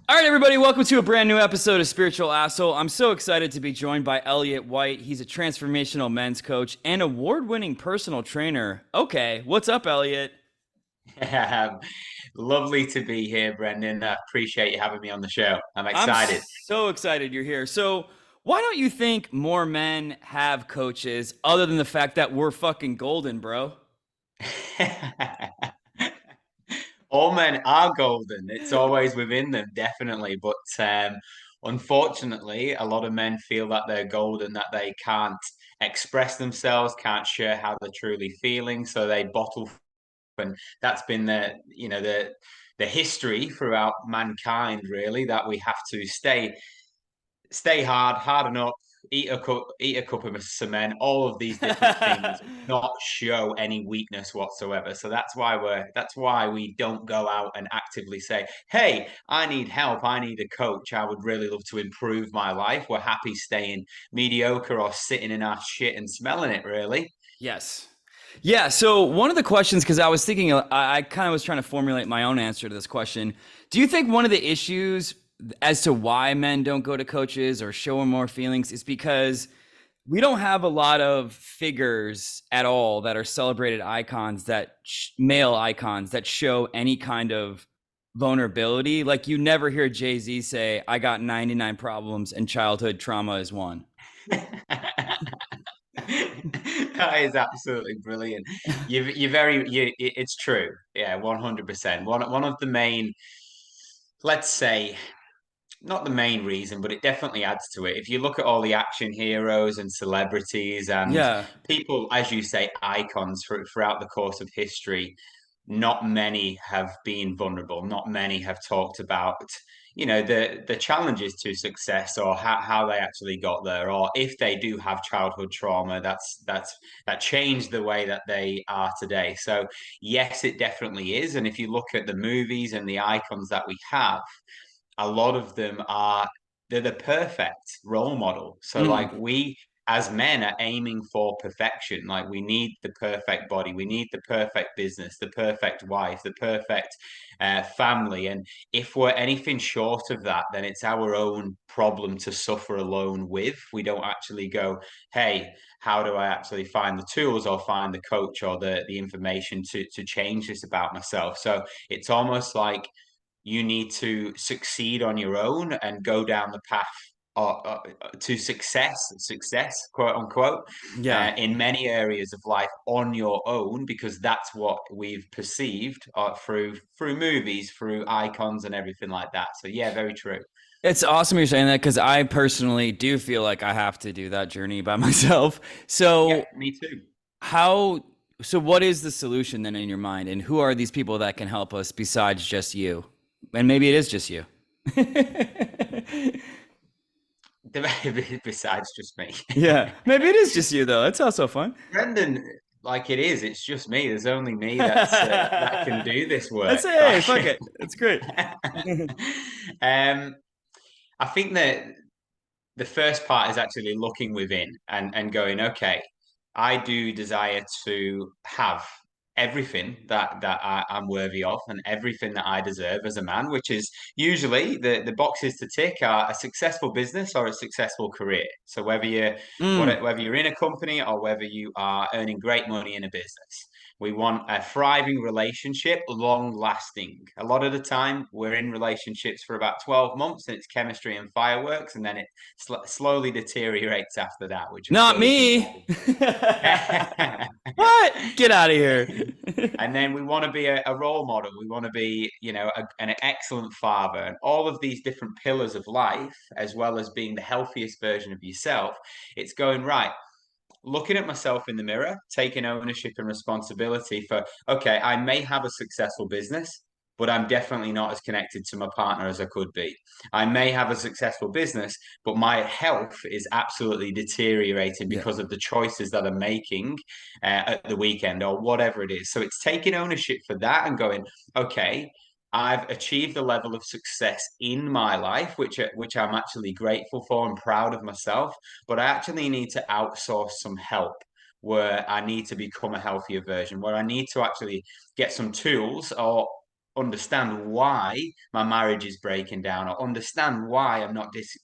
All right, everybody, welcome to a brand new episode of Spiritual Asshole. I'm so excited to be joined by Elliot White. He's a transformational men's coach and award-winning personal trainer. Okay, what's up, Elliot? Um, Lovely to be here, Brendan. I appreciate you having me on the show. I'm I'm excited. so excited you're here. So, why don't you think more men have coaches other than the fact that we're fucking golden, bro? All men are golden. It's always within them, definitely. But unfortunately, a lot of men feel that they're golden, that they can't express themselves, can't share how they're truly feeling, so they bottle. And that's been the history throughout mankind, really, that we have to stay hard, harden up, eat a cup of cement, all of these different things, not show any weakness whatsoever. So that's why we don't go out and actively say, "Hey, I need help. I need a coach. I would really love to improve my life." We're happy staying mediocre or sitting in our shit and smelling it, really. Yes. Yeah. So one of the questions, because I was thinking, I kind of was trying to formulate my own answer to this question. Do you think one of the issues as to why men don't go to coaches or show more feelings is because we don't have a lot of figures at all that are celebrated icons that male icons that show any kind of vulnerability? Like you never hear Jay-Z say, I got 99 problems and childhood trauma is one. That is absolutely brilliant. It's true. Yeah, 100%. One of the main, let's say, not the main reason, but it definitely adds to it. If you look at all the action heroes and celebrities and Yeah. people, as you say, icons throughout the course of history, not many have been vulnerable. Not many have talked about, the challenges to success or how they actually got there, or if they do have childhood trauma, that changed the way that they are today. So yes, it definitely is. And if you look at the movies and the icons that we have, a lot of them they're the perfect role model. So Mm. like we as men are aiming for perfection. Like we need the perfect body, we need the perfect business, the perfect wife, the perfect family. And if we're anything short of that, then it's our own problem to suffer alone with. We don't actually go, hey, how do I actually find the tools or find the coach or the information to change this about myself? So it's almost like you need to succeed on your own and go down the path to success, quote unquote, Yeah. in many areas of life on your own, because that's what we've perceived through movies, through icons, and everything like that. So yeah, very true. It's awesome you're saying that because I personally do feel like I have to do that journey by myself. Yeah, So, me too. how, so what is the solution then in your mind? And who are these people that can help us besides just you? And maybe it is just you. Besides just me. Yeah. Maybe it is just you, though. That's also fun. Brendan, like it is, it's just me. There's only me that can do this Let's work. say, hey, fuck it. It's great. um, I think that the first part is actually looking within and going, okay, I do desire to have everything I'm worthy of and everything that I deserve as a man, which is usually the boxes to tick are a successful business or a successful career. So Mm. whether you're in a company or whether you are earning great money in a business. We want a thriving relationship, long lasting. A lot of the time, we're in relationships for about 12 months and it's chemistry and fireworks, and then it slowly deteriorates after that, which I'm Not sure we can me. all relate. What? Get out of here. And then we want to be a role model. We want to be, an excellent father, and all of these different pillars of life, as well as being the healthiest version of yourself. It's going right, looking at myself in the mirror, taking ownership and responsibility for, okay, I may have a successful business, but I'm definitely not as connected to my partner as I could be. I may have a successful business, but my health is absolutely deteriorating Yeah. because of the choices that I'm making at the weekend or whatever it is. So it's taking ownership for that and going, okay, I've achieved a level of success in my life, which I'm actually grateful for and proud of myself. But I actually need to outsource some help where I need to become a healthier version, where I need to actually get some tools or understand why my marriage is breaking down, or understand why I'm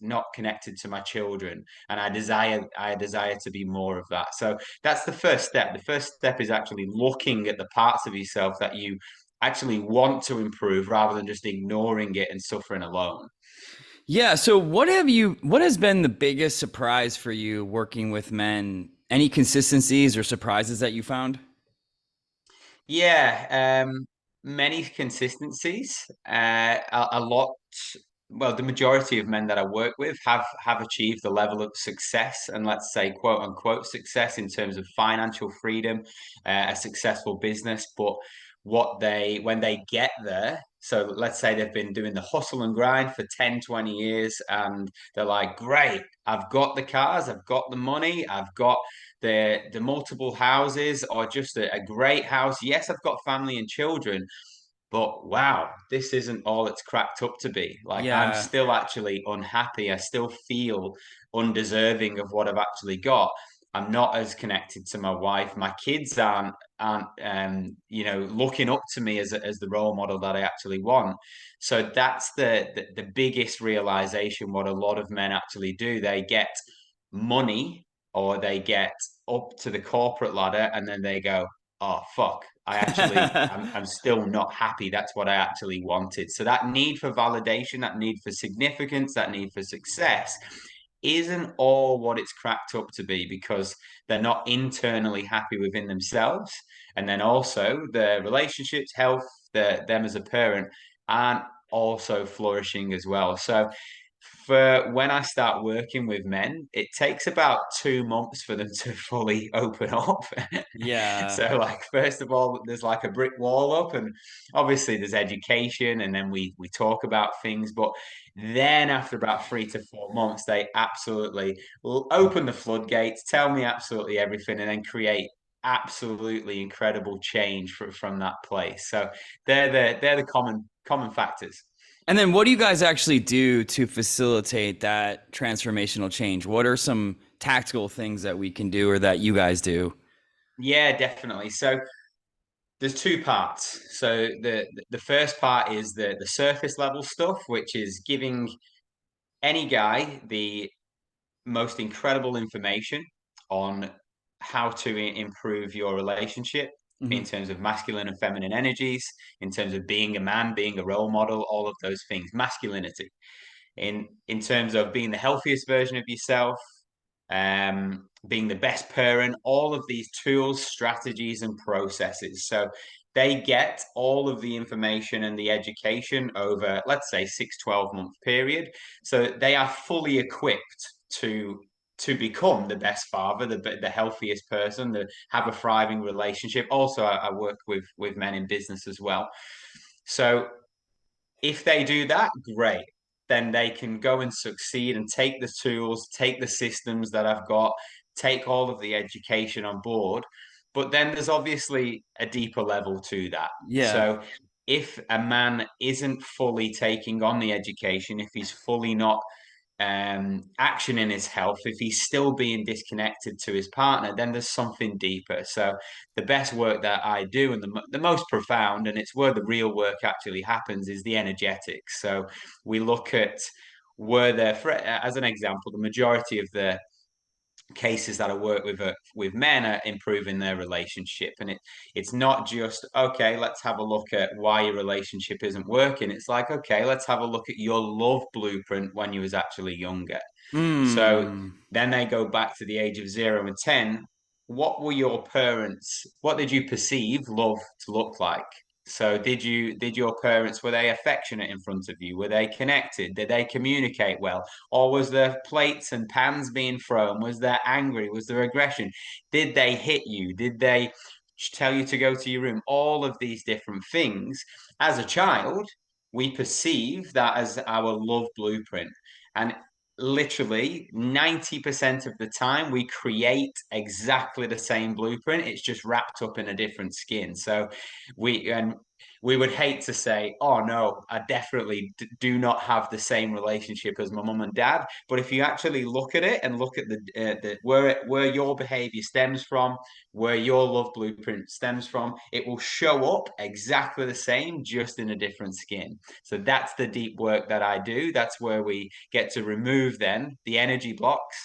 not connected to my children, and I desire to be more of that. So that's the first step. The first step is actually looking at the parts of yourself that you actually want to improve, rather than just ignoring it and suffering alone. Yeah. So what has been the biggest surprise for you working with men? Any consistencies or surprises that you found? Yeah, many consistencies. A lot. Well, the majority of men that I work with have achieved the level of success, and let's say quote unquote success in terms of financial freedom, a successful business. But when they get there, so let's say they've been doing the hustle and grind for 10, 20 years, and they're like, great, I've got the cars, I've got the money, I've got the multiple houses, or just a great house. Yes, I've got family and children, but wow, this isn't all it's cracked up to be. Like, I'm Yeah. still actually unhappy. I still feel undeserving of what I've actually got. I'm not as connected to my wife. My kids aren't looking up to me as the role model that I actually want. So that's the biggest realization. What a lot of men actually do, they get money, or they get up to the corporate ladder, and then they go, oh fuck, I'm still not happy. That's what I actually wanted. So that need for validation, that need for significance, that need for success isn't all what it's cracked up to be, because they're not internally happy within themselves. And then also the relationships, health, them as a parent aren't also flourishing as well. So for when I start working with men, it takes about 2 months for them to fully open up. Yeah. So, like, first of all, there's like a brick wall up, and obviously there's education, and then we talk about things. But then after about 3 to 4 months, they absolutely open the floodgates, tell me absolutely everything, and then create absolutely incredible change from that place. So they're the common factors. And then what do you guys actually do to facilitate that transformational change? What are some tactical things that we can do or that you guys do? Yeah, definitely. So there's two parts. So the first part is the surface level stuff, which is giving any guy the most incredible information on how to improve your relationship Hmm. in terms of masculine and feminine energies, in terms of being a man, being a role model, all of those things, masculinity, in terms of being the healthiest version of yourself, being the best parent, all of these tools, strategies, and processes. So they get all of the information and the education over, let's say, 6, 12 month period. So they are fully equipped to become the best father, the healthiest person, to have a thriving relationship. Also, I work with men in business as well. So if they do that, great. Then they can go and succeed and take the tools, take the systems that I've got, take all of the education on board. But then there's obviously a deeper level to that. Yeah. So if a man isn't fully taking on the education, if he's fully not action in his health, if he's still being disconnected to his partner, then there's something deeper. So the best work that I do, and the most profound, and it's where the real work actually happens, is the energetics. So we look at where they're, as an example, the majority of the cases that I work with men are improving their relationship, and it's not just okay. Let's have a look at why your relationship isn't working. It's like, okay, let's have a look at your love blueprint when you was actually younger. So Mm. then they go back to the age of 0 and 10. What were your parents? What did you perceive love to look like? So did your parents, were they affectionate in front of you? Were they connected? Did they communicate well? Or was there plates and pans being thrown? Was there angry? Was there aggression? Did they hit you? Did they tell you to go to your room? All of these different things. As a child, we perceive that as our love blueprint. And literally 90% of the time we create exactly the same blueprint. It's just wrapped up in a different skin. So we we would hate to say, oh no, I definitely do not have the same relationship as my mum and dad. But if you actually look at it and look at the where your behavior stems from, where your love blueprint stems from, it will show up exactly the same, just in a different skin. So that's the deep work that I do. That's where we get to remove then the energy blocks,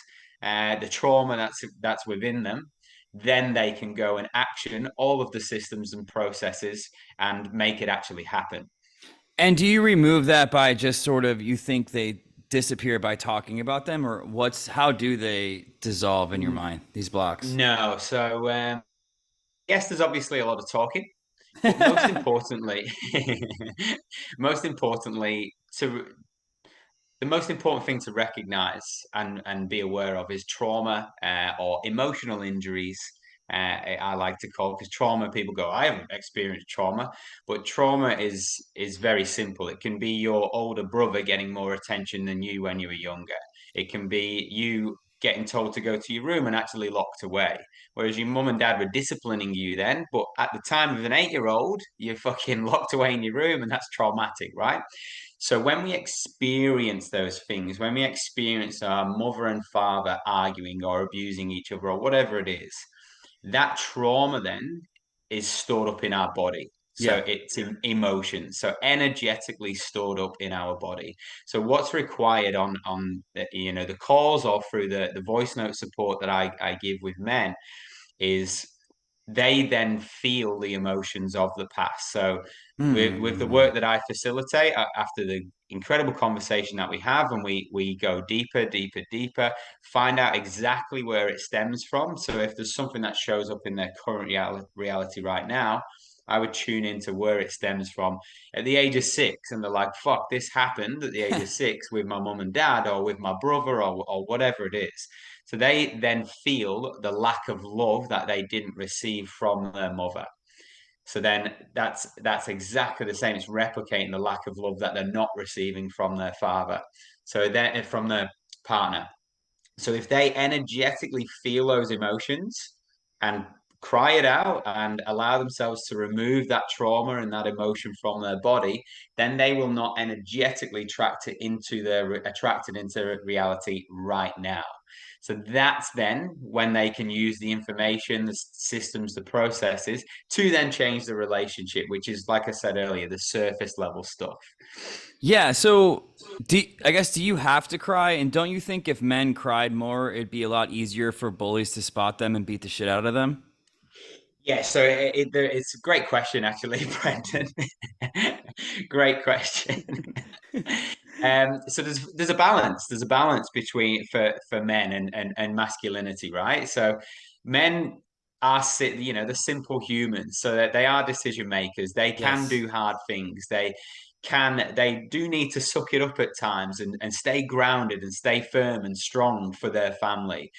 the trauma that's within them. Then they can go and action all of the systems and processes and make it actually happen. And do you remove that by just sort of you think they disappear by talking about them, or how do they dissolve in your mind, these blocks? No, so yes, there's obviously a lot of talking, but most importantly, most importantly, to the most important thing to recognize and be aware of is trauma or emotional injuries. I like to call, because trauma, people go, I haven't experienced trauma, but trauma is very simple. It can be your older brother getting more attention than you when you were younger. It can be you getting told to go to your room and actually locked away. Whereas your mum and dad were disciplining you then, but at the time of an 8 year old, you're fucking locked away in your room, and that's traumatic, right? So when we experience those things, when we experience our mother and father arguing or abusing each other or whatever it is, that trauma then is stored up in our body. Yeah. So it's in emotions, so energetically stored up in our body. So what's required on the calls or through the voice note support that I give with men is they then feel the emotions of the past. So with the Hmm. work that I facilitate, after the incredible conversation that we have, and we go deeper, deeper, deeper, find out exactly where it stems from. So if there's something that shows up in their current reality right now, I would tune into where it stems from at the age of 6, and they're like, "Fuck, this happened at the age of 6 with my mum and dad, or with my brother, or whatever it is." So they then feel the lack of love that they didn't receive from their mother. So then that's exactly the same. It's replicating the lack of love that they're not receiving from their father. So then from their partner. So if they energetically feel those emotions and cry it out and allow themselves to remove that trauma and that emotion from their body, then they will not energetically attract it into reality right now. So that's then when they can use the information, the systems, the processes to then change the relationship, which is, like I said earlier, the surface level stuff. Yeah. So, I guess, do you have to cry? And don't you think if men cried more, it'd be a lot easier for bullies to spot them and beat the shit out of them? Yeah, so it's a great question, actually, Brendan. Great question. So there's a balance. There's a balance between for men and masculinity, right? So men are they're simple humans, so that they are decision makers. They can Yes. do hard things. They do need to suck it up at times and stay grounded and stay firm and strong for their family.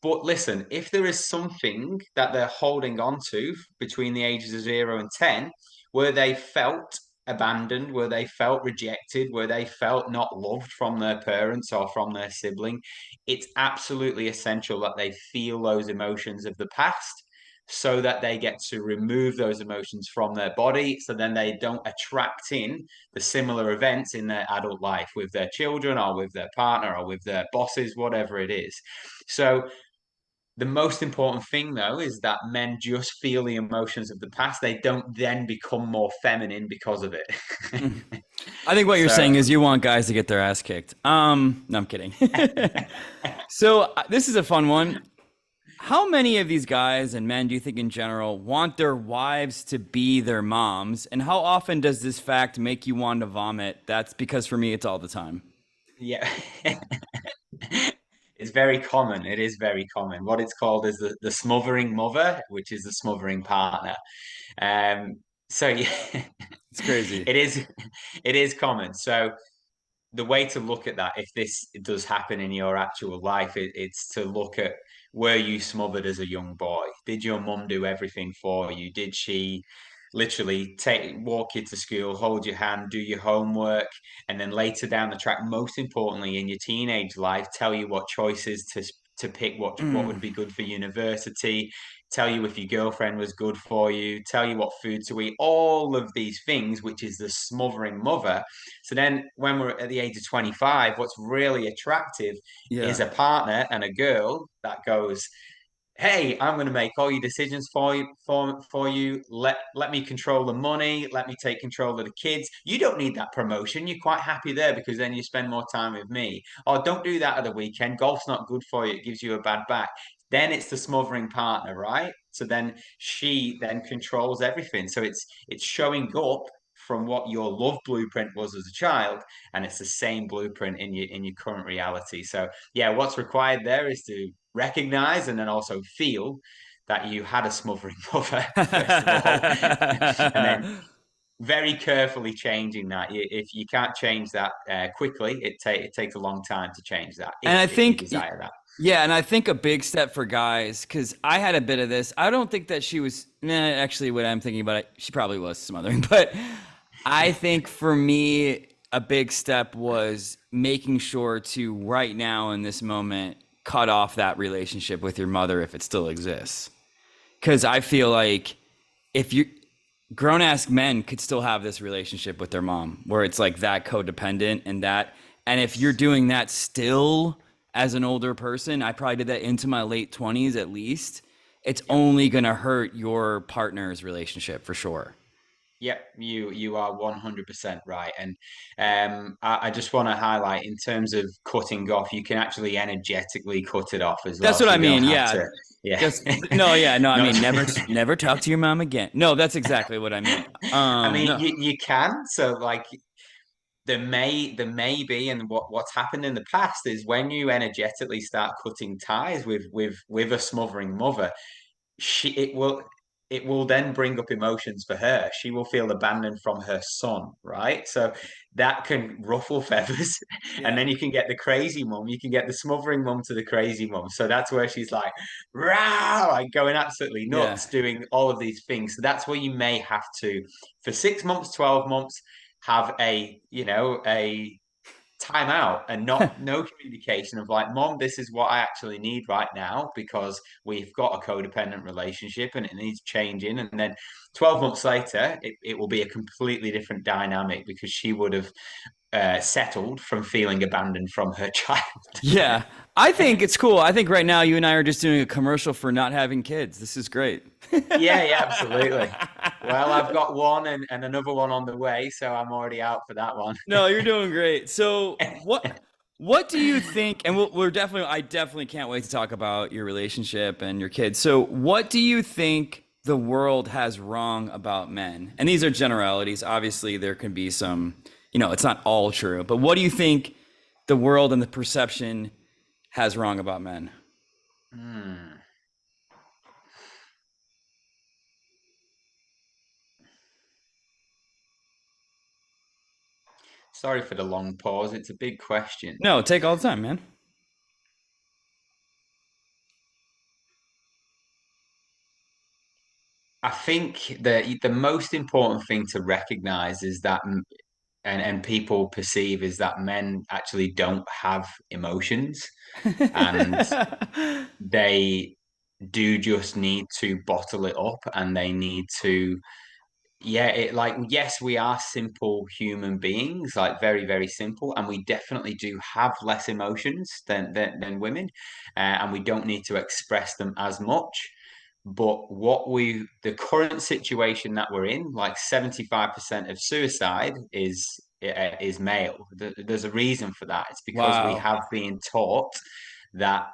But listen, if there is something that they're holding on to between the ages of 0 and 10, where they felt abandoned, where they felt rejected, where they felt not loved from their parents or from their sibling, it's absolutely essential that they feel those emotions of the past so that they get to remove those emotions from their body, so then they don't attract in the similar events in their adult life with their children or with their partner or with their bosses, whatever it is. So the most important thing, though, is that men just feel the emotions of the past. They don't then become more feminine because of it. I think what you're So, saying is you want guys to get their ass kicked. No, I'm kidding. So, this is a fun one. How many of these guys and men do you think in general want their wives to be their moms? And how often does this fact make you want to vomit? That's because for me, it's all the time. yeah, it's very common. It is very common. What it's called is the smothering mother, which is the smothering partner. Um, so yeah, It's crazy. it is common. So the way to look at that, if this does happen in your actual life, it's to look at, were you smothered as a young boy? Did your mum do everything for you? Did she literally walk you to school, hold your hand, do your homework, and then later down the track, most importantly in your teenage life, tell you what choices to pick what Mm. would be good for university, tell you if your girlfriend was good for you, tell you what food to eat, all of these things, which is the smothering mother. So then when we're at the age of 25, what's really attractive is Yeah. a partner and a girl that goes, hey, I'm going to make all your decisions for you. Let me control the money. Let me take control of the kids. You don't need that promotion. You're quite happy there because then you spend more time with me. Or don't do that at the weekend. Golf's not good for you. It gives you a bad back. Then it's the smothering partner, right? So then she then controls everything. So it's showing up from what your love blueprint was as a child, and it's the same blueprint in your current reality. So yeah, what's required there is to recognize and then also feel that you had a smothering mother, first of all, and then very carefully changing that. If you can't change that quickly, it takes a long time to change that And I if you think, desire that. yeah, and I think a big step for guys, because I had a bit of this. I don't think that she was, actually, what I'm thinking about it, she probably was smothering, but I think for me, a big step was making sure to right now in this moment cut off that relationship with your mother if it still exists. Because I feel like if you grown ass men could still have this relationship with their mom where it's like that codependent and that, and if you're doing that still as an older person, I probably did that into my late 20s at least, it's Yep. only going to hurt your partner's relationship for sure. Yep, you are 100% right. And I just want to highlight in terms of cutting off, you can actually energetically cut it off as That's well. what So I you don't mean. have Yeah. to, yeah. Just no, yeah, no, I Not mean never talk to your mom again. No, that's exactly what I mean. I mean, No. you can. So like there may be, and what's happened in the past is when you energetically start cutting ties with a smothering mother, she it will then bring up emotions for her. She will feel abandoned from her son, right? So that can ruffle feathers, and Yeah. then you can get the crazy mum. You can get the smothering mum to the crazy mum. So that's where she's like, rah, like going absolutely Yeah. nuts, doing all of these things. So that's where you may have to, for 6 months, 12 months, have a time out and not no communication of like, mom, this is what I actually need right now because we've got a codependent relationship and it needs changing. And then 12 months later, it will be a completely different dynamic because she would have settled from feeling abandoned from her child. Yeah. I think it's cool. I think right now you and I are just doing a commercial for not having kids. This is great. Yeah, absolutely. Well, I've got one and another one on the way, so I'm already out for that one. No, you're doing great. So, what do you think? And we're definitely, I definitely can't wait to talk about your relationship and your kids. So, what do you think the world has wrong about men? And these are generalities. Obviously, there can be some, it's not all true. But what do you think the world and the perception has wrong about men? Hmm. Sorry for the long pause. It's a big question. No, take all the time, man. I think the most important thing to recognize is that and people perceive is that men actually don't have emotions and they do just need to bottle it up and they need to yeah, it like yes, we are simple human beings, like very, very simple, and we definitely do have less emotions than women, and we don't need to express them as much. But the current situation that we're in, like 75% of suicide is male. There's a reason for that. It's because we Wow. have been taught that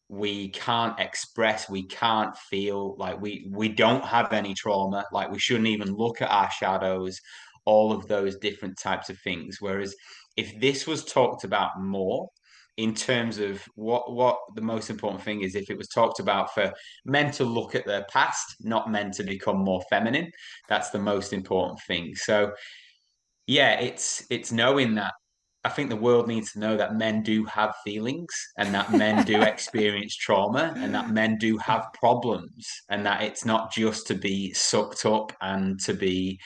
we can't express, we can't feel, like we don't have any trauma, like we shouldn't even look at our shadows, all of those different types of things. Whereas if this was talked about more in terms of what the most important thing is, if it was talked about for men to look at their past, not men to become more feminine, that's the most important thing. So yeah, it's knowing that I think the world needs to know that men do have feelings and that men do experience trauma and that men do have problems and that it's not just to be sucked up and to be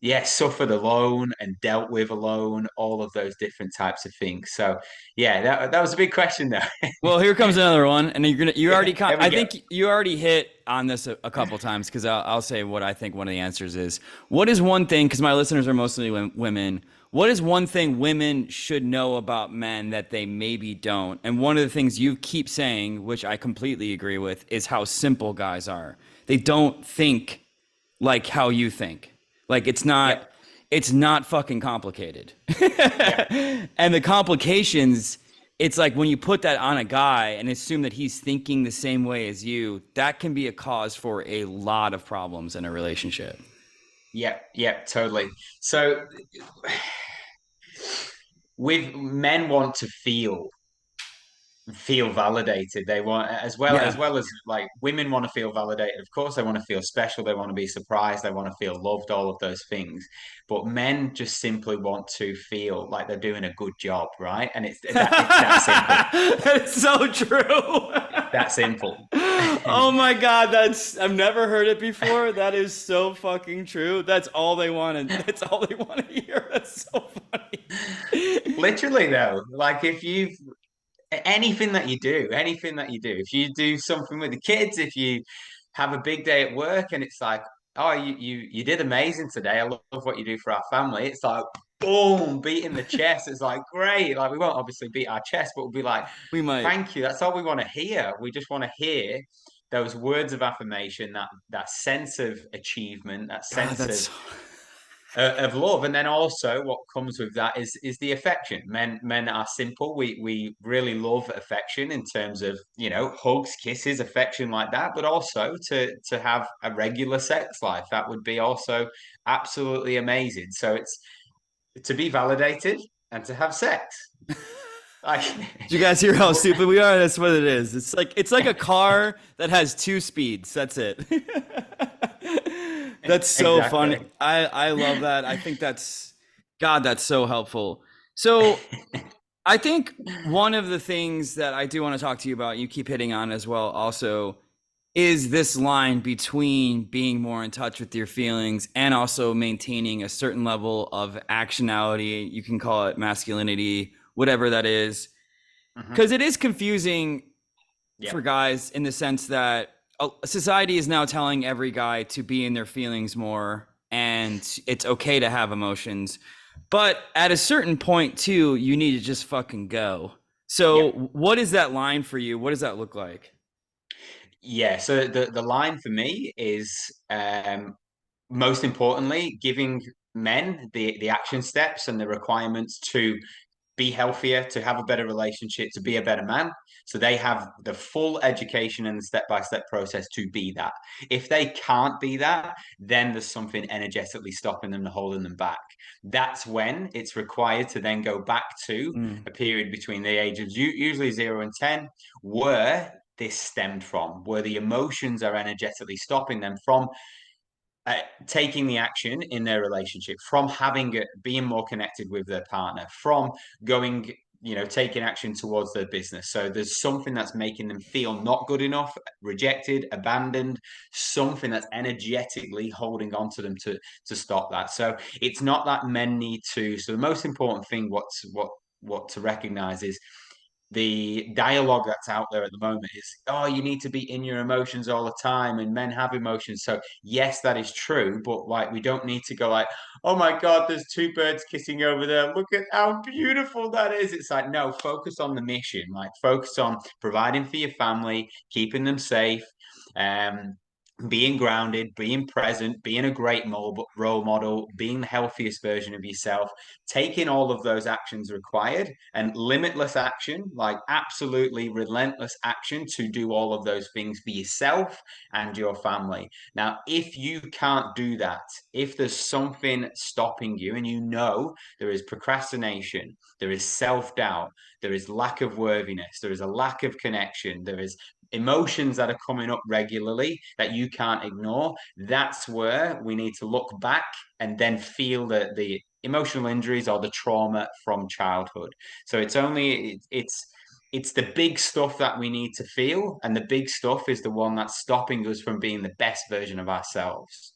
yeah, suffered alone and dealt with alone, all of those different types of things. So yeah, that was a big question there. Well, here comes another one, and you already Yeah, here we I go. think you already hit on this a couple times because I'll say what I think one of the answers is. What is one thing? Because my listeners are mostly women. What is one thing women should know about men that they maybe don't? And one of the things you keep saying, which I completely agree with, is how simple guys are. They don't think like how you think. Like Yep, it's not fucking complicated. yep. And the complications, it's like when you put that on a guy and assume that he's thinking the same way as you, that can be a cause for a lot of problems in a relationship. Yep, yep, totally. So with men want to feel validated. They want Yeah. as well as like women want to feel validated. Of course, they want to feel special. They want to be surprised. They want to feel loved. All of those things. But men just simply want to feel like they're doing a good job, right? And it's that simple. That's so true. It's that simple. Oh my God, that's I've never heard it before. That is so fucking true. That's all they wanted. That's all they want to hear. That's so funny. Literally though, like if you've anything that you do, if you do something with the kids, if you have a big day at work and it's like, oh, you did amazing today. I love what you do for our family. It's like, boom, beating the chest. It's like, great. Like, we won't obviously beat our chest, but we'll be like, We might. thank you. That's all we want to hear. We just want to hear those words of affirmation, that sense of achievement, that God, sense that's of love, and then also what comes with that is the affection. Men are simple. We really love affection in terms of hugs, kisses, affection like that, but also to have a regular sex life that would be also absolutely amazing. So it's to be validated and to have sex. Like Did you guys hear how stupid we are? That's what it is. It's like a car that has two speeds. That's it. That's so funny. exactly. I love that. I think that's God, that's so helpful. So I think one of the things that I do want to talk to you about, you keep hitting on as well, also, is this line between being more in touch with your feelings and also maintaining a certain level of actionality. You can call it masculinity, whatever that is, Mhm. because it is confusing Yeah. for guys in the sense that society is now telling every guy to be in their feelings more and it's okay to have emotions. But at a certain point, too, you need to just fucking go. Yeah. So, what is that line for you? What does that look like? Yeah. So the line for me is most importantly, giving men the action steps and the requirements to be healthier, to have a better relationship, to be a better man. So they have the full education and the step-by-step process to be that. If they can't be that, then there's something energetically stopping them and holding them back. That's when it's required to then go back to Mm. a period between the ages, usually 0 and 10, where this stemmed from, where the emotions are energetically stopping them from taking the action in their relationship, from being more connected with their partner, from going, taking action towards their business. So there's something that's making them feel not good enough, rejected, abandoned, something that's energetically holding on to them to stop that. So it's not that men need to. So the most important thing, what to recognize is the dialogue that's out there at the moment is, oh, you need to be in your emotions all the time, and men have emotions. So yes, that is true, but like we don't need to go like, oh my God, there's two birds kissing over there, look at how beautiful that is. It's like, no, focus on the mission, like focus on providing for your family, keeping them safe, um being grounded, being present, being a great role model, being the healthiest version of yourself, taking all of those actions required and limitless action, like absolutely relentless action to do all of those things for yourself and your family. Now, if you can't do that, if there's something stopping you and there is procrastination, there is self doubt, there is lack of worthiness, there is a lack of connection, there is emotions that are coming up regularly that you can't ignore, that's where we need to look back and then feel the emotional injuries or the trauma from childhood. So it's the big stuff that we need to feel, and the big stuff is the one that's stopping us from being the best version of ourselves.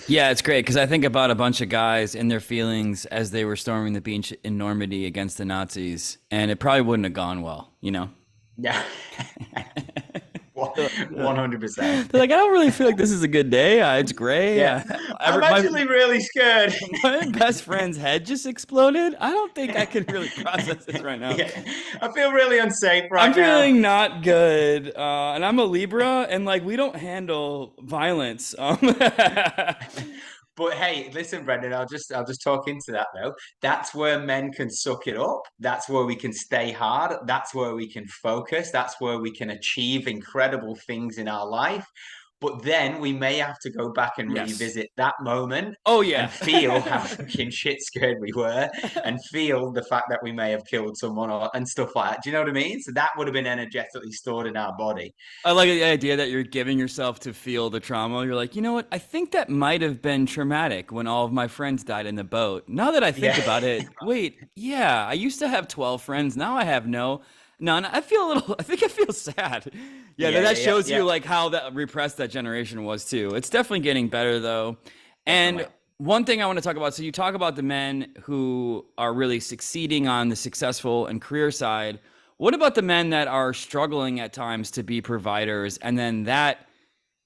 Yeah, it's great because I think about a bunch of guys and their feelings as they were storming the beach in Normandy against the Nazis, and it probably wouldn't have gone well, you know? Yeah. They're like, 100%. I don't really feel like this is a good day. It's gray. Yeah. I'm My actually really scared. my best friend's head just exploded. I don't think I can really process this right now. Yeah. I feel really unsafe I'm right now. feeling not good, and I'm a Libra, and like we don't handle violence. But hey, listen, Brendan, I'll just talk into that though. That's where men can suck it up. That's where we can stay hard. That's where we can focus. That's where we can achieve incredible things in our life. But then we may have to go back and Yes. revisit that moment Oh and yeah. feel how fucking shit scared we were and feel the fact that we may have killed someone and stuff like that. Do you know what I mean? So that would have been energetically stored in our body. I like the idea that you're giving yourself to feel the trauma. You're like, you know what? I think that might have been traumatic when all of my friends died in the boat. Now that I think Yeah. about it, wait, yeah, I used to have 12 friends. Now I have none. I feel a little, I think I feel sad. Yeah, Yeah, that yeah, yeah, shows you yeah. like how that repressed that generation was too. It's definitely getting better though. And Definitely. one thing I want to talk about, so you talk about the men who are really succeeding on the successful and career side. What about the men that are struggling at times to be providers? And then that,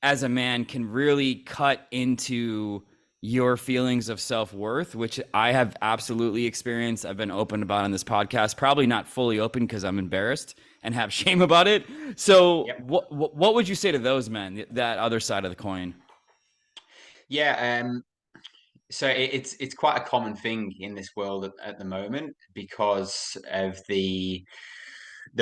as a man, can really cut into your feelings of self worth, which I have absolutely experienced. I've been open about on this podcast, probably not fully open because I'm embarrassed and have shame about it. So, Yep. what would you say to those men, that other side of the coin? Yeah, so it's quite a common thing in this world at the moment because of the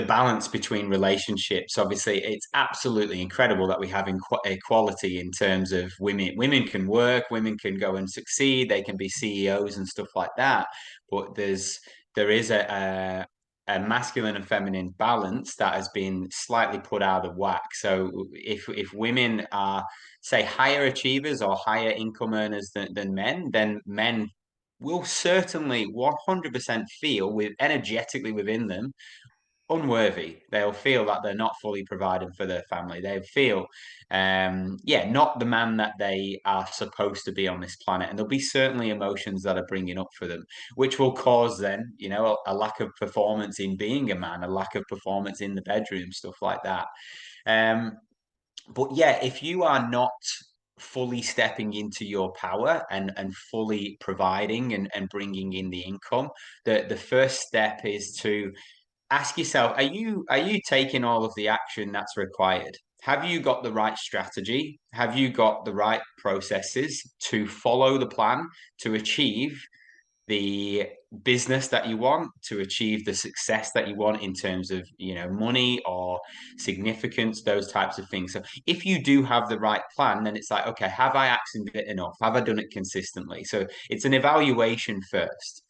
balance between relationships. Obviously, it's absolutely incredible that we have equality in terms of women. Women can work, women can go and succeed, they can be CEOs and stuff like that. But there is a masculine and feminine balance that has been slightly put out of whack. So if women are, say, higher achievers or higher income earners than men, then men will certainly 100% feel with energetically within them unworthy. They'll feel that they're not fully providing for their family. They feel, yeah, not the man that they are supposed to be on this planet. And there'll be certainly emotions that are bringing up for them, which will cause then, a lack of performance in being a man, a lack of performance in the bedroom, stuff like that. Um, but yeah, if you are not fully stepping into your power and fully providing and bringing in the income, the first step is to ask yourself, are you taking all of the action that's required? Have you got the right strategy? Have you got the right processes to follow the plan to achieve the business that you want, to achieve the success that you want in terms of, money or significance, those types of things? So if you do have the right plan, then it's like, okay, have I actioned it enough? Have I done it consistently? So it's an evaluation first.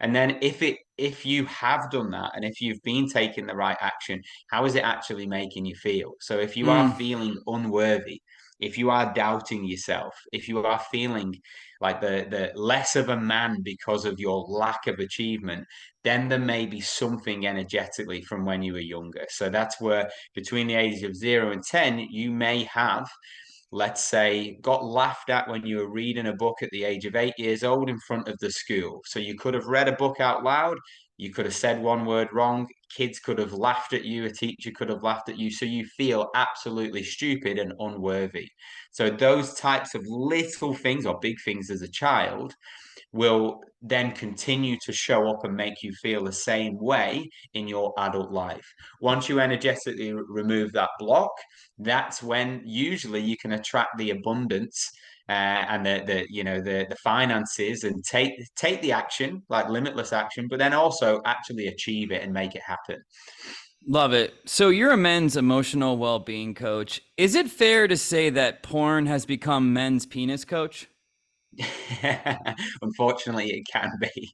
And then if you have done that and if you've been taking the right action, how is it actually making you feel? So if you are Mm. feeling unworthy, if you are doubting yourself, if you are feeling like the less of a man because of your lack of achievement, then there may be something energetically from when you were younger. So that's where between the ages of 0 and 10, you may have, let's say, got laughed at when you were reading a book at the age of 8 years old in front of the school. So you could have read a book out loud, you could have said one word wrong, kids could have laughed at you, a teacher could have laughed at you. So you feel absolutely stupid and unworthy. So those types of little things or big things as a child will then continue to show up and make you feel the same way in your adult life. Once you energetically remove that block, that's when usually you can attract the abundance and the finances and take the action, like limitless action, but then also actually achieve it and make it happen. Love it. So you're a men's emotional well-being coach. Is it fair to say that porn has become men's penis coach? Unfortunately, it can be.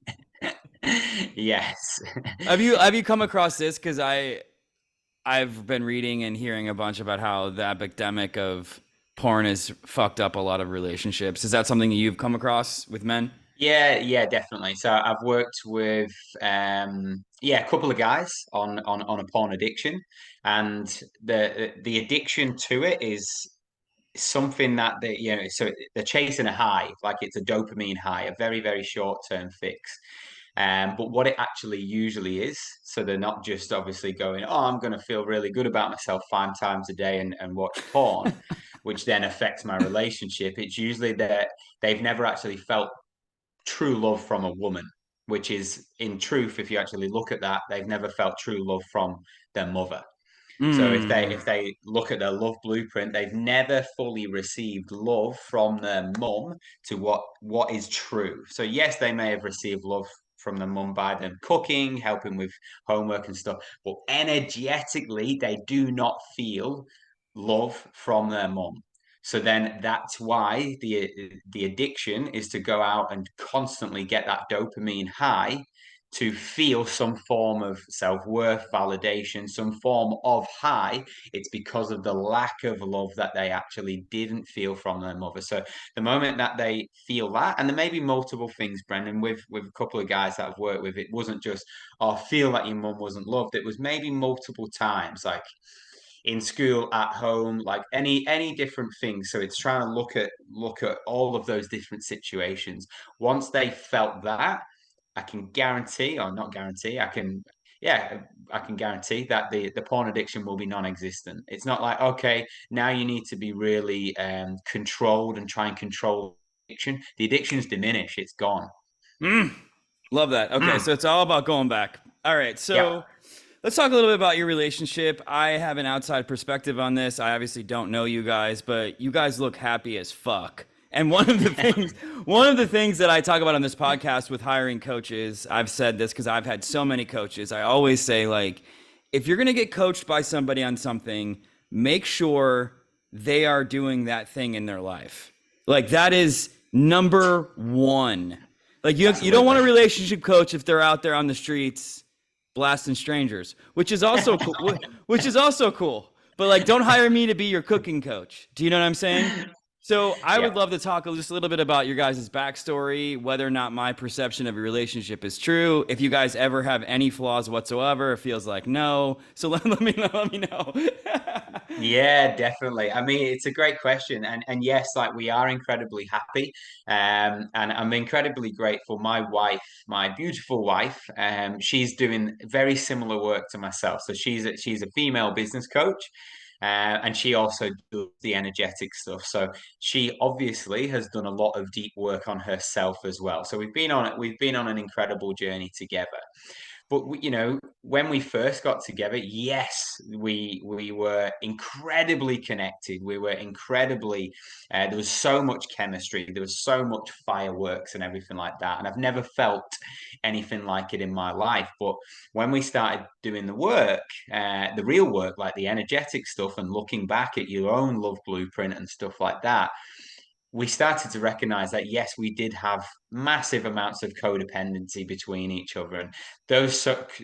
Yes. Have you come across this? Because I've been reading and hearing a bunch about how the epidemic of porn has fucked up a lot of relationships. Is that something that you've come across with men? Yeah, yeah, definitely. So I've worked with yeah, a couple of guys on a porn addiction, and the addiction to it is something that they, so they're chasing a high, like it's a dopamine high, a very, very short term fix. But what it actually usually is, so they're not just obviously going, oh, I'm going to feel really good about myself 5 times a day and watch porn, which then affects my relationship. It's usually that they've never actually felt true love from a woman, which is in truth, if you actually look at that, they've never felt true love from their mother. So Mm. if they look at their love blueprint, they've never fully received love from their mum to what is true. So yes, they may have received love from their mum by them cooking, helping with homework and stuff, but energetically they do not feel love from their mum. So then that's why the addiction is to go out and constantly get that dopamine high to feel some form of self-worth, validation, some form of high. It's because of the lack of love that they actually didn't feel from their mother. So the moment that they feel that, and there may be multiple things, Brendan, with a couple of guys that I've worked with, it wasn't just, oh, I feel that your mum wasn't loved. It was maybe multiple times, like in school, at home, like any different thing. So it's trying to look at all of those different situations. Once they felt that, I can guarantee, or not guarantee, yeah, I can guarantee that the porn addiction will be non-existent. It's not like, okay, now you need to be really controlled and try and control addiction. The addiction's diminished, it's gone. Mm. Love that. Okay, Mm, so it's all about going back. All right, yep. so let's talk a little bit about your relationship. I have an outside perspective on this. I obviously don't know you guys, but you guys look happy as fuck. And one of the things that I talk about on this podcast with hiring coaches, I've said this because I've had so many coaches. I always say, like, if you're going to get coached by somebody on something, make sure they are doing that thing in their life. Like, that is number one. Like, you don't want a Absolutely. relationship coach if they're out there on the streets blasting strangers, which is also cool. Which is also cool. But like, don't hire me to be your cooking coach. Do you know what I'm saying? So I Yeah. would love to talk just a little bit about your guys' backstory, whether or not my perception of your relationship is true. If you guys ever have any flaws whatsoever, it feels like no. So let me know. Let me know. Yeah, definitely. I mean, it's a great question, and yes, like we are incredibly happy, and I'm incredibly grateful. My wife, my beautiful wife, she's doing very similar work to myself. So she's a female business coach, and she also does the energetic stuff. So she obviously has done a lot of deep work on herself as well. So we've been on an incredible journey together. But when we first got together, yes, we were incredibly connected. We were incredibly. There was so much chemistry. There was so much fireworks and everything like that. And I've never felt anything like it in my life. But when we started doing the real work, like the energetic stuff, and looking back at your own love blueprint and stuff like that, we started to recognize that yes, we did have massive amounts of codependency between each other, and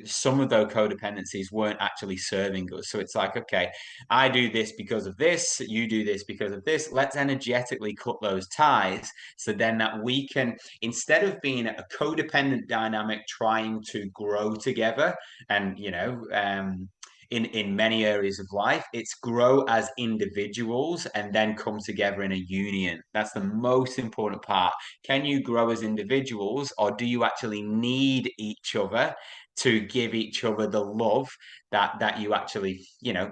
some of those codependencies weren't actually serving us. So it's like, okay, I do this because of this, you do this because of this. Let's energetically cut those ties, so then that we can, instead of being a codependent dynamic trying to grow together, and in many areas of life, it's grow as individuals and then come together in a union. That's the most important part. Can you grow as individuals, or do you actually need each other to give each other the love that you actually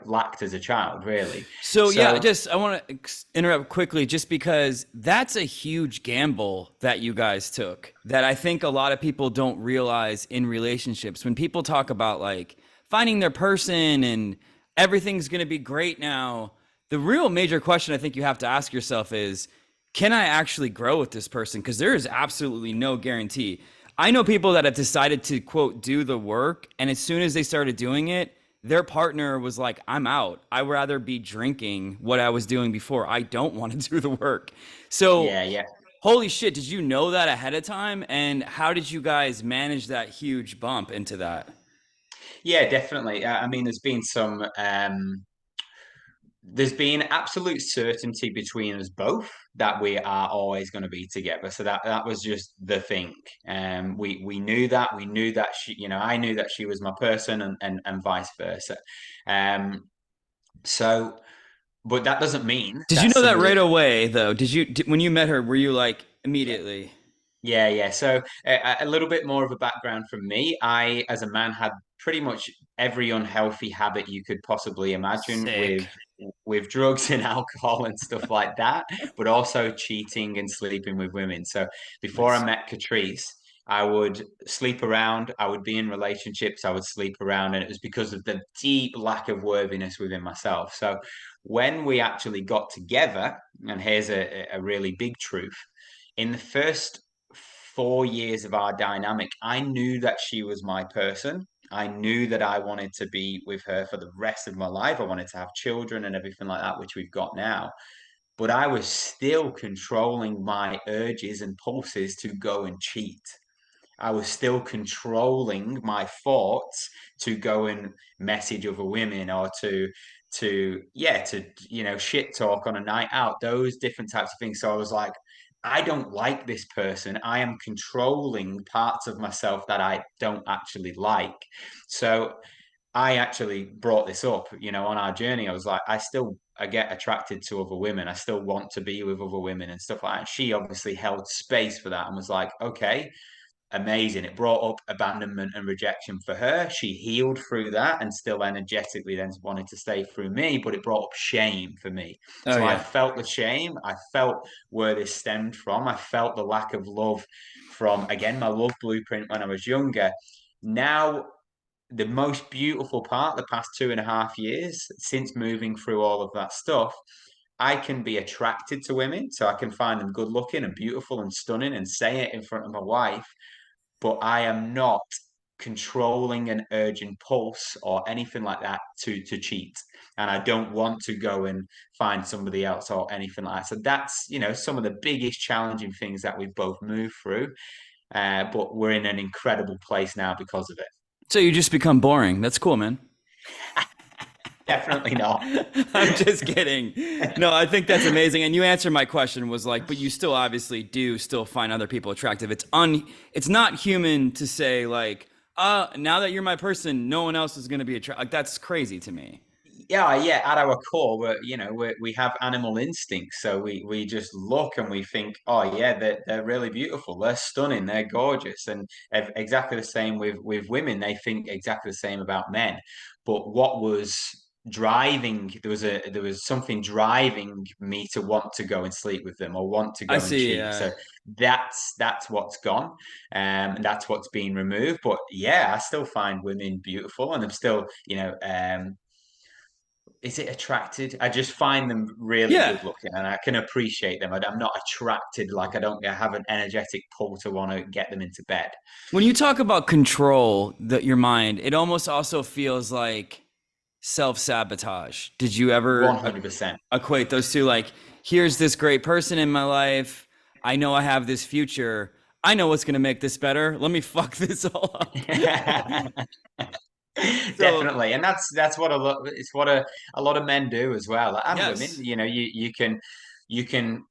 lacked as a child, really? So yeah, So just I want to interrupt quickly, just because that's a huge gamble that you guys took. That I think a lot of people don't realize in relationships. When people talk about like finding their person and everything's going to be great now, the real major question I think you have to ask yourself is, can I actually grow with this person? Because there is absolutely no guarantee. I know people that have decided to quote do the work, and as soon as they started doing it, their partner was like, I'm out. I'd rather be drinking what I was doing before. I don't want to do the work. So, yeah, yeah. holy shit, did you know that ahead of time? And how did you guys manage that huge bump into that? Yeah, definitely. I mean, there's been absolute certainty between us both that we are always going to be together. So that was just the thing. We knew that. We knew that I knew that she was my person, and vice versa. So but that doesn't mean Did you that know that somebody. right away though? When you met her, were you like Yeah. immediately Yeah, yeah. So a little bit more of a background from me. I, as a man, had pretty much every unhealthy habit you could possibly imagine sick? with drugs and alcohol and stuff like that, but also cheating and sleeping with women. So before I Nice. met Catrice, I would sleep around, I would be in relationships, I would sleep around, and it was because of the deep lack of worthiness within myself. So when we actually got together, and here's a really big truth, in the first 4 years of our dynamic, I knew that she was my person. I knew that I wanted to be with her for the rest of my life. I wanted to have children and everything like that, which we've got now. But I was still controlling my urges and pulses to go and cheat. I was still controlling my thoughts to go and message other women or to shit talk on a night out, those different types of things. So I was like, I don't like this person. I am controlling parts of myself that I don't actually like. So I actually brought this up, on our journey. I was like, I get attracted to other women. I still want to be with other women and stuff like that. She obviously held space for that and was like, okay, amazing. It brought up abandonment and rejection for her. She healed through that and still energetically then wanted to stay through me, but it brought up shame for me. Oh So I yeah. felt the shame. I felt where this stemmed from. I felt the lack of love from, again, my love blueprint when I was younger. Now, the most beautiful part, the past 2.5 years, since moving through all of that stuff, I can be attracted to women. So I can find them good looking and beautiful and stunning and say it in front of my wife, but I am not controlling an urgent pulse or anything like that to cheat. And I don't want to go and find somebody else or anything like that. So that's, some of the biggest challenging things that we've both moved through. But we're in an incredible place now because of it. So you just become boring. That's cool, man. Definitely not. I'm just kidding. No, I think that's amazing. And you answered my question was like, but you still obviously do still find other people attractive. It's not human to say like, now that you're my person, no one else is going to be attracted. Like that's crazy to me. Yeah, yeah. At our core, we have animal instincts, so we just look and we think, oh yeah, they're really beautiful, they're stunning, they're gorgeous, and exactly the same with women. They think exactly the same about men. But what was driving? There was something driving me to want to go and sleep with them or want to I go and see. cheat. So that's what's gone, and that's what's been removed. But yeah, I still find women beautiful, and I'm still, is it attracted? I just find them really Yeah. good looking and I can appreciate them. I'm not attracted, like I have an energetic pull to want to get them into bed. When you talk about control that your mind, it almost also feels like self-sabotage. Did you ever 100%. equate those two? Like, here's this great person in my life. I know I have this future. I know what's going to make this better. Let me fuck this all up. So, Definitely. And that's what a lot of men do as well. And women, yes. you can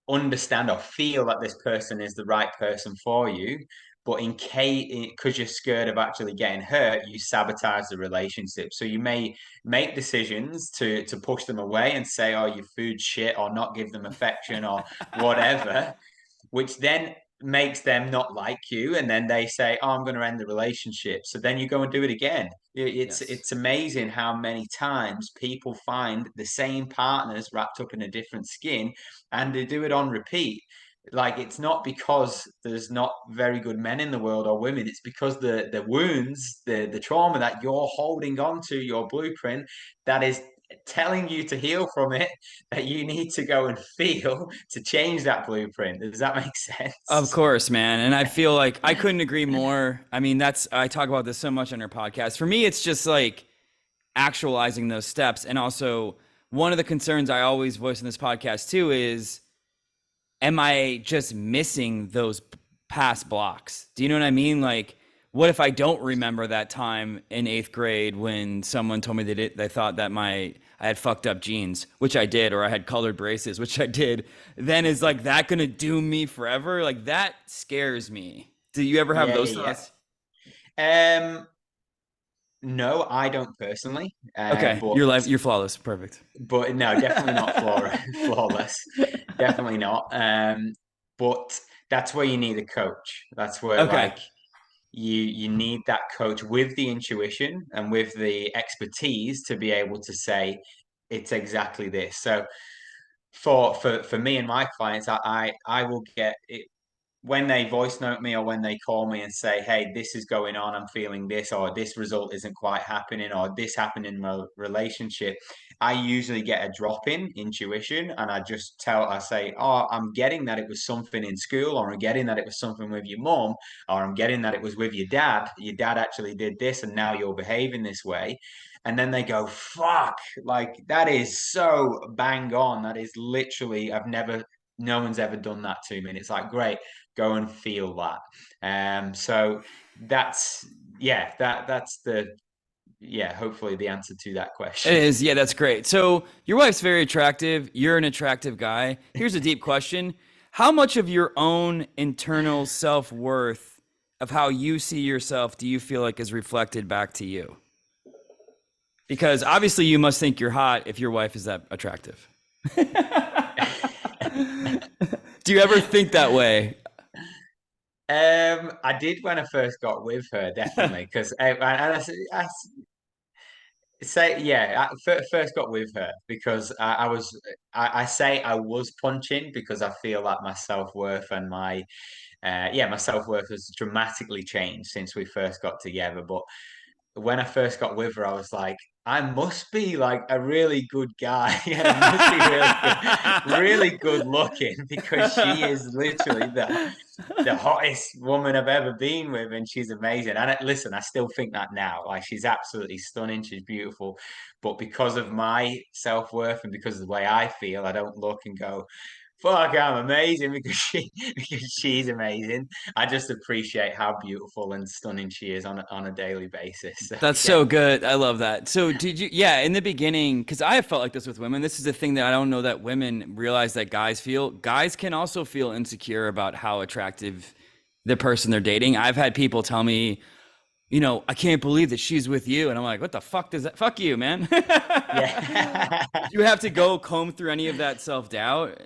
understand or feel that this person is the right person for you, but in case because you're scared of actually getting hurt, you sabotage the relationship. So you may make decisions to push them away and say, "Oh, your food's shit," or not give them affection or whatever, which then makes them not like you, and then they say, "Oh, I'm going to end the relationship." So then you go and do it again. It's Yes. it's amazing how many times people find the same partners wrapped up in a different skin, and they do it on repeat. Like it's not because there's not very good men in the world or women. It's because the wounds, the trauma that you're holding on to, your blueprint, that is telling you to heal from it, that you need to go and feel to change that blueprint. Does that make Of sense? course, man. And I feel like I couldn't agree more. I mean, I talk about this so much on your podcast. For me, it's just like actualizing those steps. And also, one of the concerns I always voice in this podcast too is, am I just missing those past blocks? Do you know what I mean? Like, what if I don't remember that time in eighth grade when someone told me they thought that I had fucked up jeans, which I did, or I had colored braces, which I did. Then is like that gonna doom me forever? Like that scares me. Do you ever have Yeah, those yeah, thoughts? yeah. No, I don't personally, Okay, but you're flawless. Perfect. no, definitely not flawless. Definitely not. But that's where you need a coach. That's where Okay. like you need that coach with the intuition and with the expertise to be able to say it's exactly this. So for me and my clients, I will get it when they voice note me or when they call me and say, "Hey, this is going on. I'm feeling this, or this result isn't quite happening, or this happened in my relationship." I usually get a drop in intuition, and I say, "Oh, I'm getting that it was something in school, or I'm getting that it was something with your mom, or I'm getting that it was with your dad. Your dad actually did this, and now you're behaving this way." And then they go, "Fuck! Like that is so bang on. That is literally no one's ever done that to me." And it's like, great, go and feel that. So that's that's the hopefully the answer to that It question. is. Yeah, that's great. So your wife's very attractive. You're an attractive guy. Here's a deep question. How much of your own internal self-worth of how you see yourself do you feel like is reflected back to you? Because obviously you must think you're hot if your wife is that attractive. Do you ever think that way? I did when I first got with her, definitely, because I say first got with her because I say I was punching because I feel like my self-worth and my self-worth has dramatically changed since we first got together. But when I first got with her, I was like, I must be like a really good guy and I must be really good looking because she is literally the hottest woman I've ever been with, and she's amazing. And listen, I still think that now. Like she's absolutely stunning, she's beautiful, but because of my self worth and because of the way I feel, I don't look and go, "Fuck, I'm amazing," because because she's amazing. I just appreciate how beautiful and stunning she is on a daily basis. So That's yeah, so good. I love that. So did you, yeah, in the beginning, because I have felt like this with women. This is a thing that I don't know that women realize that guys feel. Guys can also feel insecure about how attractive the person they're dating. I've had people tell me, I can't believe that she's with you. And I'm like, what the fuck does that, fuck you, man. yeah. Do you have to go comb through any of that self-doubt?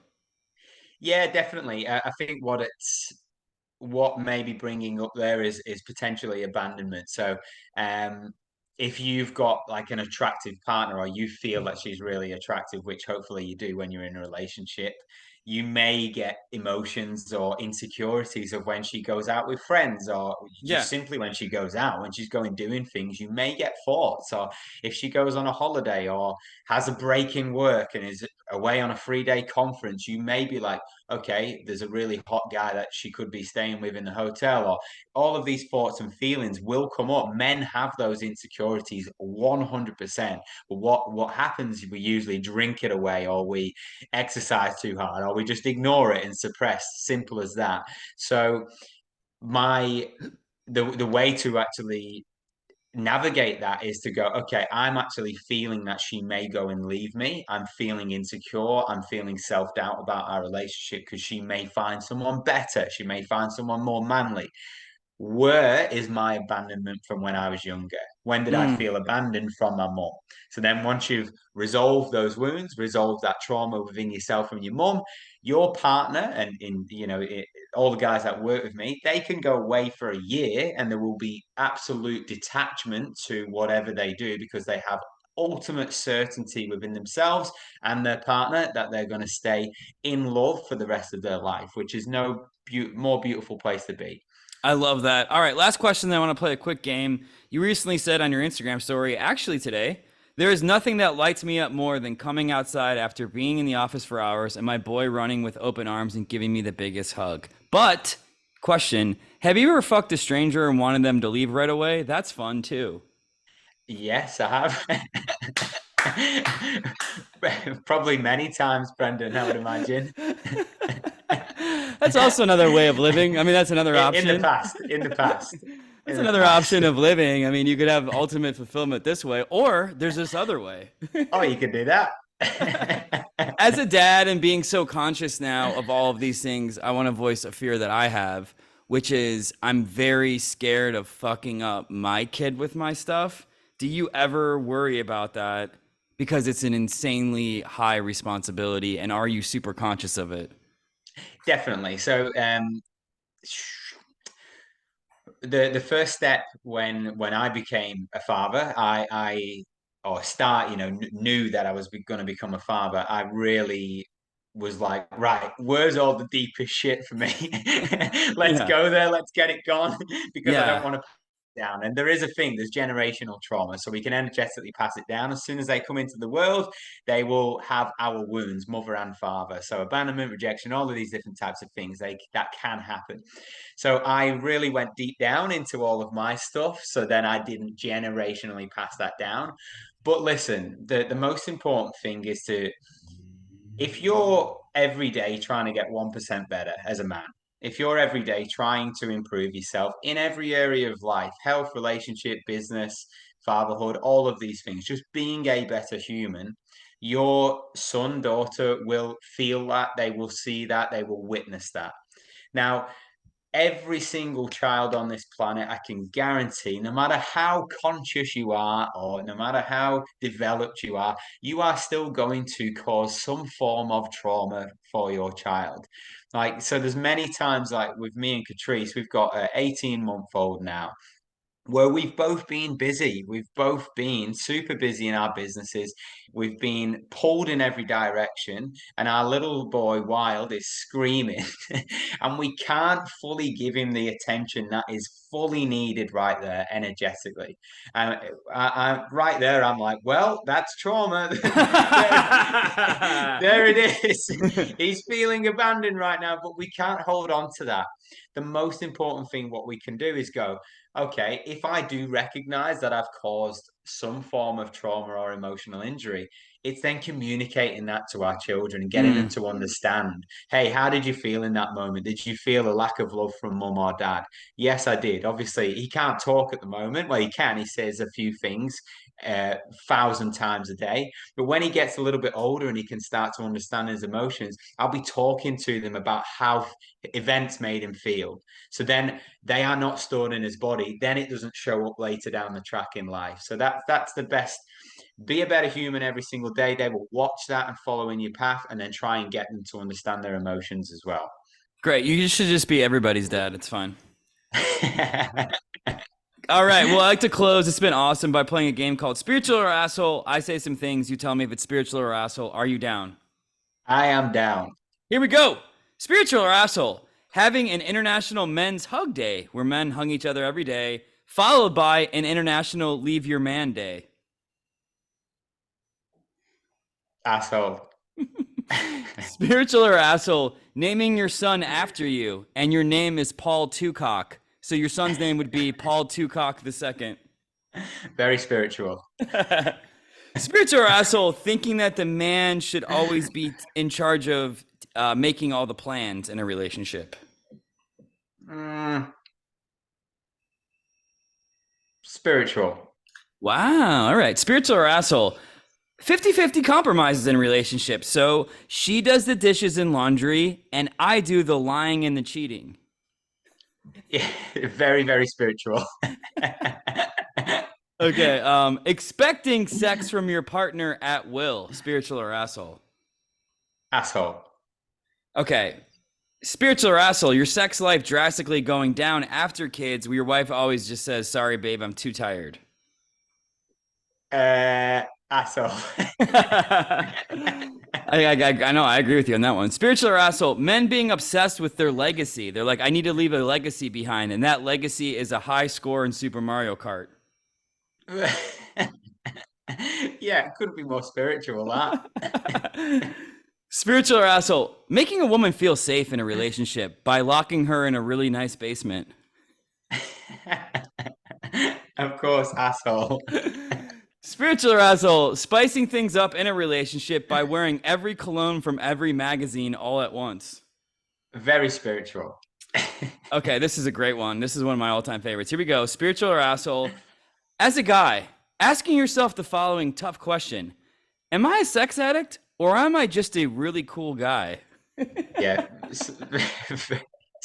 Yeah, definitely. I think what may be bringing up there is potentially abandonment. So, um, if you've got like an attractive partner or you feel that she's really attractive, which hopefully you do when you're in a relationship, you may get emotions or insecurities of when she goes out with friends or Yeah. just simply when she goes out, when she's going doing things, you may get thoughts. Or if she goes on a holiday or has a break in work and is away on a 3 day conference, you may be like, okay, there's a really hot guy that she could be staying with in the hotel, or all of these thoughts and feelings will come up. Men have those insecurities 100%. But what happens? We usually drink it away, or we exercise too hard, or we just ignore it and suppress. Simple as that. So my the way to actually navigate that is to go, okay, I'm actually feeling that she may go and leave me. I'm feeling insecure. I'm feeling self doubt about our relationship because she may find someone better. She may find someone more manly. Where is my abandonment from when I was younger? When did I Mm. feel abandoned from my mum? So then, once you've resolved those wounds, resolved that trauma within yourself and your mum, your partner, and all the guys that work with me, they can go away for a year and there will be absolute detachment to whatever they do because they have ultimate certainty within themselves and their partner that they're going to stay in love for the rest of their life, which is no more beautiful place to be. I love that. All right, last question. Then I want to play a quick game. You recently said on your Instagram story, actually today, there is nothing that lights me up more than coming outside after being in the office for hours and my boy running with open arms and giving me the biggest hug. But, question, have you ever fucked a stranger and wanted them to leave right away? That's fun too. Yes, I have. Probably many times, Brendan, I would imagine. That's also another way of living. I mean, that's another In the option. past, in the past, That's in the another past. option of living. I mean, you could have ultimate fulfillment this way, or there's this other way. Oh, you could do that. As a dad and being so conscious now of all of these things, I want to voice a fear that I have, which is I'm very scared of fucking up my kid with my stuff Do you ever worry about that because it's an insanely high responsibility, and are you super conscious of it? Definitely. So the first step when I became a father, I or start, knew that I was going to become a father. I really was like, right, where's all the deepest shit for me? Let's Yeah. go there. Let's get it gone because I don't Yeah. want to down. And there is a thing, there's generational trauma. So we can energetically pass it down. As soon as they come into the world, they will have our wounds, mother and father. So abandonment, rejection, all of these different types of things, that can happen. So I really went deep down into all of my stuff. So then I didn't generationally pass that down. But listen, the most important thing is to, if you're every day trying to get 1% better as a man, if you're every day trying to improve yourself in every area of life, health, relationship, business, fatherhood, all of these things, just being a better human, your son, daughter will feel that, they will see that, they will witness that. Now, every single child on this planet, I can guarantee, no matter how conscious you are or no matter how developed you are still going to cause some form of trauma for your child. Like, so there's many times, like with me and Catrice, we've got an 18-month-old now where we've both been busy. We've both been super busy in our businesses. We've been pulled in every direction, and our little boy Wild is screaming, and we can't fully give him the attention that is fully needed right there energetically. And right there, I'm like, well, that's trauma. there, there it is. He's feeling abandoned right now, but we can't hold on to that. The most important thing what we can do is go, okay, if I do recognize that I've caused some form of trauma or emotional injury, it's then communicating that to our children and getting them Mm. to understand, hey, how did you feel in that moment? Did you feel a lack of love from mum or dad? Yes, I did. Obviously, he can't talk at the moment. Well, he can. He says a few things 1,000 times a day. But when he gets a little bit older and he can start to understand his emotions, I'll be talking to them about how events made him feel. So then they are not stored in his body. Then it doesn't show up later down the track in life. So that's the best. Be a better human every single day. They will watch that and follow in your path, and then try and get them to understand their emotions as well. Great. You should just be everybody's dad. It's fine. All right. Well, I like to close. It's been awesome by playing a game called Spiritual or Asshole. I say some things. You tell me if it's spiritual or asshole. Are you down? I am down. Here we go. Spiritual or asshole. Having an international men's hug day where men hug each other every day, followed by an international leave your man day. Asshole. Spiritual or asshole. Naming your son after you, and your name is Paul Tucock. So your son's name would be Paul Tucock the second. Very spiritual. Spiritual or asshole, thinking that the man should always be in charge of making all the plans in a relationship. Mm, spiritual. Wow. All right. Spiritual or asshole. 50-50 compromises in relationships. So she does the dishes and laundry, and I do the lying and the cheating. Yeah, very, very spiritual. Okay. Expecting sex from your partner at will. Spiritual or asshole. Asshole. Okay. Spiritual or asshole, your sex life drastically going down after kids, where your wife always just says, sorry, babe, I'm too tired. Asshole. I know, I agree with you on that one. Spiritual or asshole, men being obsessed with their legacy. They're like, I need to leave a legacy behind, and that legacy is a high score in Super Mario Kart. Yeah, it couldn't be more spiritual, that. Spiritual or asshole, making a woman feel safe in a relationship by locking her in a really nice basement. Of course, asshole. Spiritual or asshole, spicing things up in a relationship by wearing every cologne from every magazine all at once. Very spiritual. Okay, this is a great one. This is one of my all-time favorites. Here we go. Spiritual or asshole. As a guy, asking yourself the following tough question. Am I a sex addict or am I just a really cool guy? Yeah,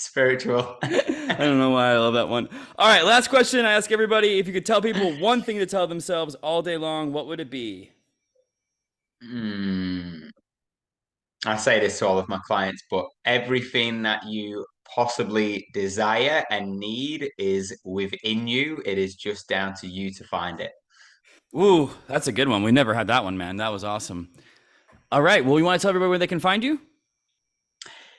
Spiritual. I don't know why I love that one. All right, last question. I ask everybody if you could tell people one thing to tell themselves all day long, what would it be? Hmm. I say this to all of my clients, but everything that you possibly desire and need is within you. It is just down to you to find it. Ooh, that's a good one. We never had that one, man. That was awesome. All right. Well, you want to tell everybody where they can find you?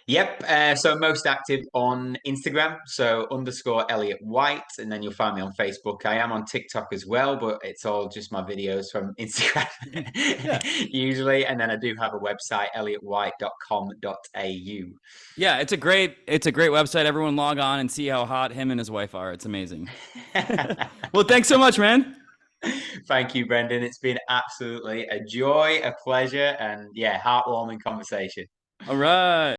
Yep. So most active on Instagram. So underscore Elliot White. And then you'll find me on Facebook. I am on TikTok as well, but it's all just my videos from Instagram Yeah. usually. And then I do have a website, elliotwhite.com.au. Yeah, it's a great website. Everyone log on and see how hot him and his wife are. It's amazing. Well, thanks so much, man. Thank you, Brendan. It's been absolutely a joy, a pleasure, and yeah, heartwarming conversation. All right.